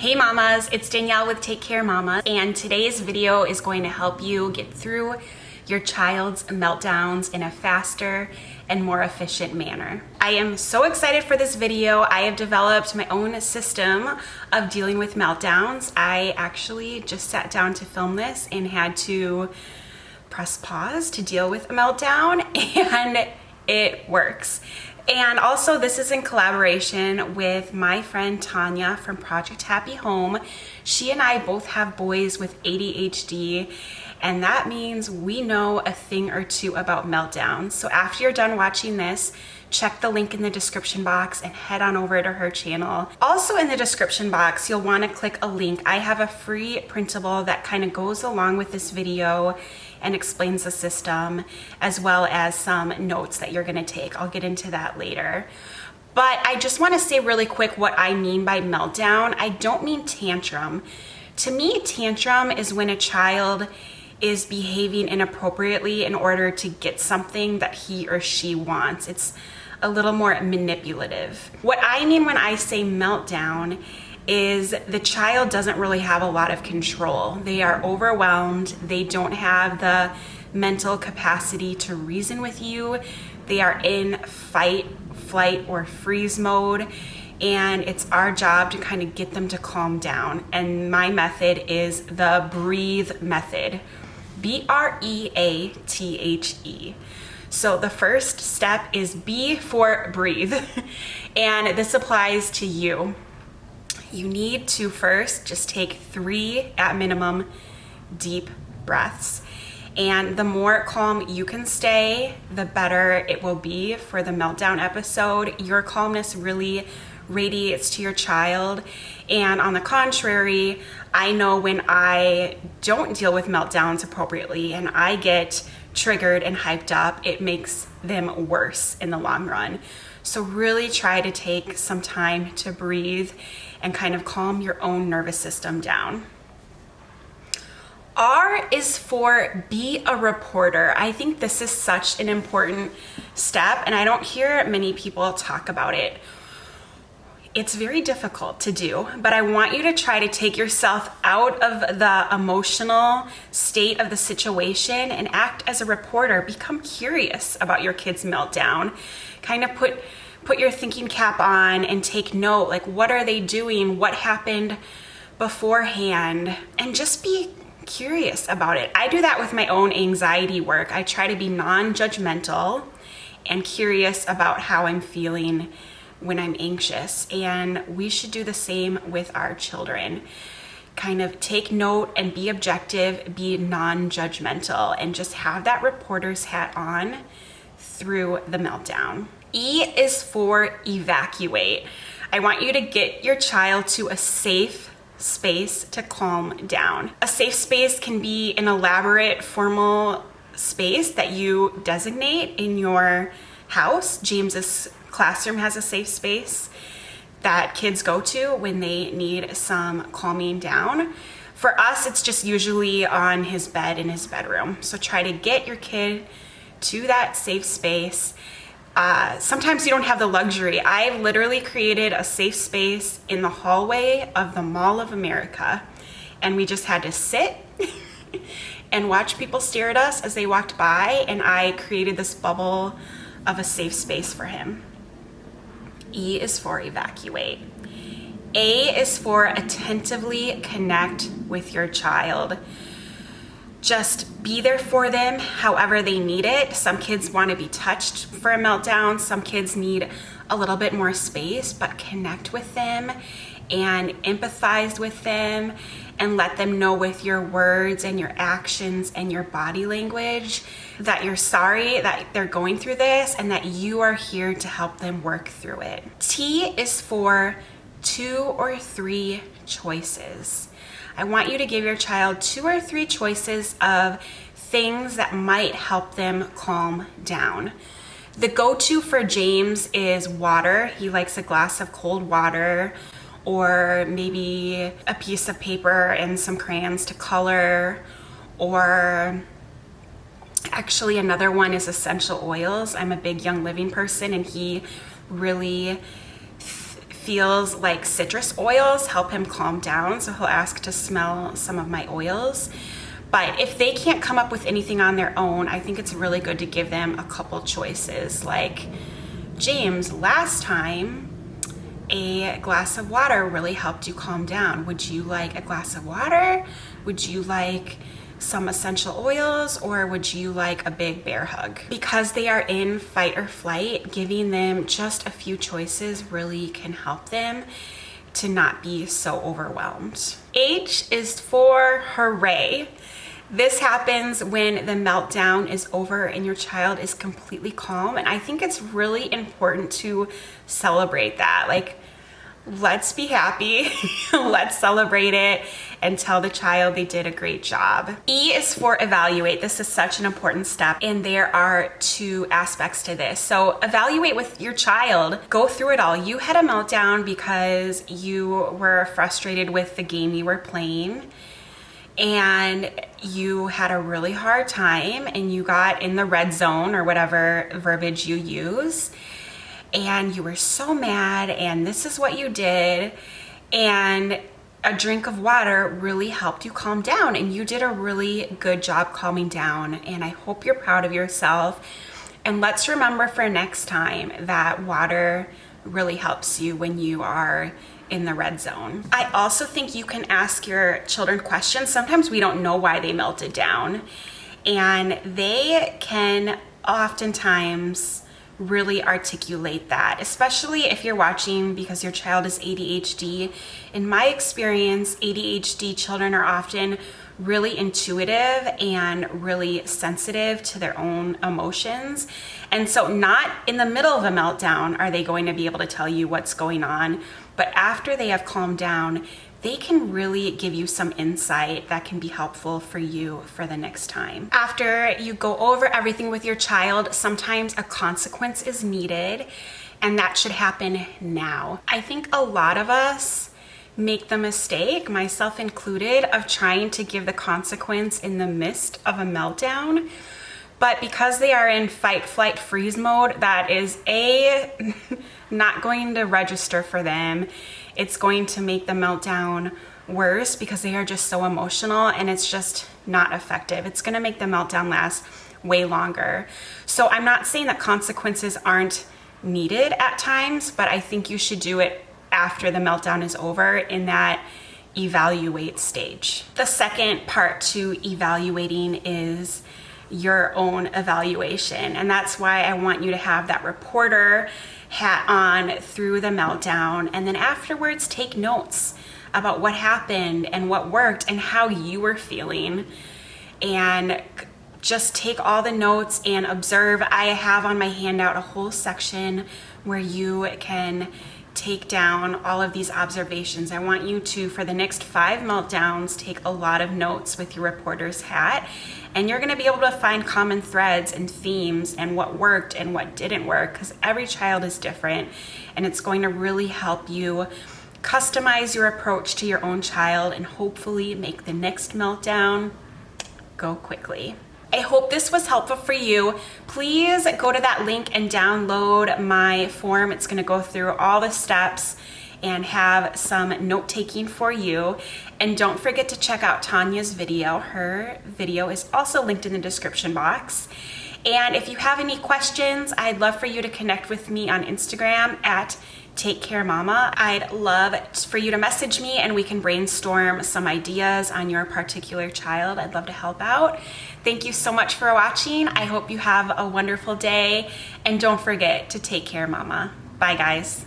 Hey mamas, it's Danielle with Take Care Mama, and today's video is going to help you get through your child's meltdowns in a faster and more efficient manner. I am so excited for this video. I have developed my own system of dealing with meltdowns. I actually just sat down to film this and had to press pause to deal with a meltdown, and it works. And also, this is in collaboration with my friend Tanya from Project Happy Home. She and I both have boys with ADHD, and that means we know a thing or two about meltdowns. So after you're done watching this, check the link in the description box and head on over to her channel. Also in the description box, you'll want to click a link. I have a free printable that kind of goes along with this video and explains the system, as well as some notes that you're gonna take. I'll get into that later. But I just wanna say really quick what I mean by meltdown. I don't mean tantrum. To me, tantrum is when a child is behaving inappropriately in order to get something that he or she wants. It's a little more manipulative. What I mean when I say meltdown is the child doesn't really have a lot of control. They are overwhelmed. They don't have the mental capacity to reason with you. They are in fight, flight, or freeze mode. And it's our job to kind of get them to calm down. And my method is the breathe method. B-R-E-A-T-H-E. So the first step is B for breathe. And this applies to you. You need to first just take 3 at minimum deep breaths. And the more calm you can stay, the better it will be for the meltdown episode. Your calmness really radiates to your child. And on the contrary, I know when I don't deal with meltdowns appropriately and I get triggered and hyped up, it makes them worse in the long run. So really try to take some time to breathe and kind of calm your own nervous system down. R is for be a reporter. I think this is such an important step, and I don't hear many people talk about it. It's very difficult to do, but I want you to try to take yourself out of the emotional state of the situation and act as a reporter. Become curious about your kid's meltdown. Kind of put your thinking cap on and take note, like what are they doing? What happened beforehand? And just be curious about it. I do that with my own anxiety work. I try to be non-judgmental and curious about how I'm feeling when I'm anxious. And we should do the same with our children. Kind of take note and be objective, be non-judgmental, and just have that reporter's hat on through the meltdown. E is for evacuate. I want you to get your child to a safe space to calm down. A safe space can be an elaborate, formal space that you designate in your house. James's classroom has a safe space that kids go to when they need some calming down. For us, it's just usually on his bed in his bedroom. So try to get your kid to that safe space. Sometimes you don't have the luxury. I've literally created a safe space in the hallway of the Mall of America, and we just had to sit and watch people stare at us as they walked by, and I created this bubble of a safe space for him. E is for evacuate. A is for attentively connect with your child. Just be there for them however they need it. Some kids want to be touched for a meltdown. Some kids need a little bit more space, but connect with them and empathize with them and let them know with your words and your actions and your body language that you're sorry that they're going through this and that you are here to help them work through it. T is for 2 or 3 choices. I want you to give your child 2 or 3 choices of things that might help them calm down. The go-to for James is water. He likes a glass of cold water, or maybe a piece of paper and some crayons to color, or actually another one is essential oils. I'm a big Young Living person, and he really feels like citrus oils help him calm down, so he'll ask to smell some of my oils. But if they can't come up with anything on their own, I think it's really good to give them a couple choices. Like, James, last time a glass of water really helped you calm down. Would you like a glass of water? Would you like some essential oils, or would you like a big bear hug? Because they are in fight or flight, giving them just a few choices really can help them to not be so overwhelmed. H is for hooray. This happens when the meltdown is over and your child is completely calm. And I think it's really important to celebrate that. Like, let's be happy, let's celebrate it, and tell the child they did a great job. E is for evaluate. This is such an important step, and there are two aspects to this. So evaluate with your child, go through it all. You had a meltdown because you were frustrated with the game you were playing, and you had a really hard time, and you got in the red zone, or whatever verbiage you use, and you were so mad, and this is what you did, and a drink of water really helped you calm down, and you did a really good job calming down, and I hope you're proud of yourself. And let's remember for next time that water really helps you when you are in the red zone. I also think you can ask your children questions. Sometimes we don't know why they melted down, and they can oftentimes really articulate that, especially if you're watching because your child is ADHD. In my experience, ADHD children are often really intuitive and really sensitive to their own emotions. And so not in the middle of a meltdown are they going to be able to tell you what's going on, but after they have calmed down, they can really give you some insight that can be helpful for you for the next time. After you go over everything with your child, sometimes a consequence is needed, and that should happen now. I think a lot of us make the mistake, myself included, of trying to give the consequence in the midst of a meltdown. But because they are in fight, flight, freeze mode, that is not going to register for them. It's going to make the meltdown worse because they are just so emotional, and it's just not effective. It's going to make the meltdown last way longer. So I'm not saying that consequences aren't needed at times, but I think you should do it after the meltdown is over, in that evaluate stage. The second part to evaluating is your own evaluation, and that's why I want you to have that reporter hat on through the meltdown, and then afterwards take notes about what happened and what worked and how you were feeling, and just take all the notes and observe. I have on my handout a whole section where you can take down all of these observations. I want you to, for the next 5 meltdowns, take a lot of notes with your reporter's hat, and you're going to be able to find common threads and themes and what worked and what didn't work, because every child is different, and it's going to really help you customize your approach to your own child and hopefully make the next meltdown go quickly. I hope this was helpful for you. Please go to that link and download my form. It's going to go through all the steps and have some note taking for you. And don't forget to check out Tanya's video. Her video is also linked in the description box. And if you have any questions, I'd love for you to connect with me on Instagram at Take Care Mama. I'd love for you to message me and we can brainstorm some ideas on your particular child. I'd love to help out. Thank you so much for watching. I hope you have a wonderful day, and don't forget to take care, Mama. Bye, guys.